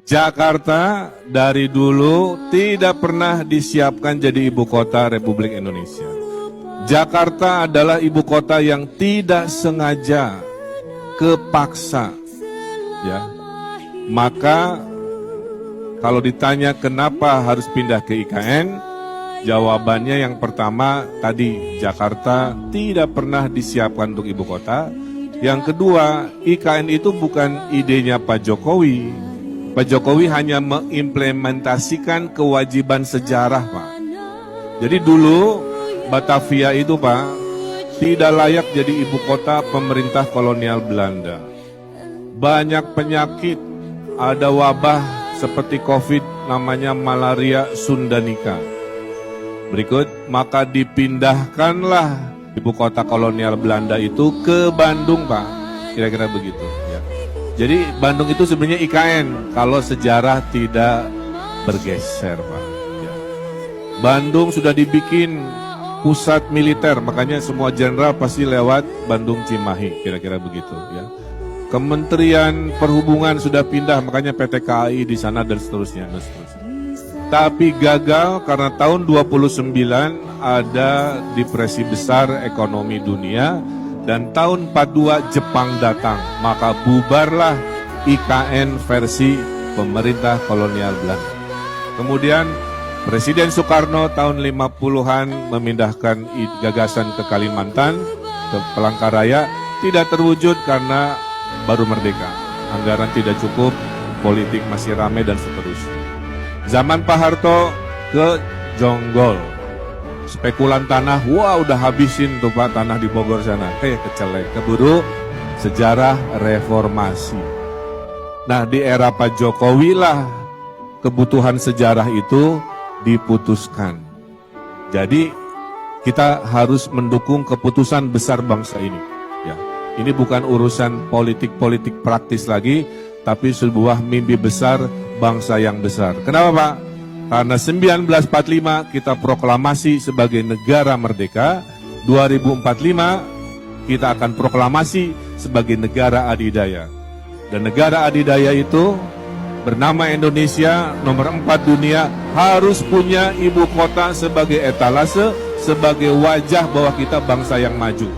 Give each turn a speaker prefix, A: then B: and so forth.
A: Jakarta dari dulu tidak pernah disiapkan jadi ibu kota Republik Indonesia. Jakarta adalah ibu kota yang tidak sengaja, kepaksa, ya. Maka kalau ditanya kenapa harus pindah ke IKN, jawabannya yang pertama tadi, Jakarta tidak pernah disiapkan untuk ibu kota. Yang kedua, IKN itu bukan idenya Pak Jokowi. Pak Jokowi hanya mengimplementasikan kewajiban sejarah, Pak. Jadi dulu Batavia itu, Pak, tidak layak jadi ibu kota pemerintah kolonial Belanda. Banyak penyakit, ada wabah seperti COVID, namanya malaria Sundanika. Berikut, maka dipindahkanlah ibu kota kolonial Belanda itu ke Bandung, Pak. Kira-kira begitu, ya. Jadi Bandung itu sebenarnya IKN kalau sejarah tidak bergeser, Pak. Ya. Bandung sudah dibikin pusat militer, makanya semua jenderal pasti lewat Bandung Cimahi, kira-kira begitu, ya. Kementerian Perhubungan sudah pindah, makanya PT KAI di sana dan seterusnya, dan seterusnya. Tapi gagal karena tahun 29 ada depresi besar ekonomi dunia. Dan tahun 42 Jepang datang, maka bubarlah IKN versi pemerintah kolonial Belanda. Kemudian Presiden Soekarno tahun 50-an memindahkan gagasan ke Kalimantan, ke Palangkaraya, tidak terwujud karena baru merdeka. Anggaran tidak cukup, politik masih ramai dan seterusnya. Zaman Pak Harto ke Jonggol. Spekulan tanah, wah udah habisin tuh Pak tanah di Bogor sana. Kecelek, keburu sejarah reformasi. Nah di era Pak Jokowi lah kebutuhan sejarah itu diputuskan. Jadi kita harus mendukung keputusan besar bangsa ini. Ya, ini bukan urusan politik-politik praktis lagi, tapi sebuah mimpi besar bangsa yang besar. Kenapa Pak? Karena 1945 kita proklamasi sebagai negara merdeka, 2045 kita akan proklamasi sebagai negara adidaya. Dan negara adidaya itu bernama Indonesia, nomor 4 dunia, harus punya ibu kota sebagai etalase, sebagai wajah bahwa kita bangsa yang maju.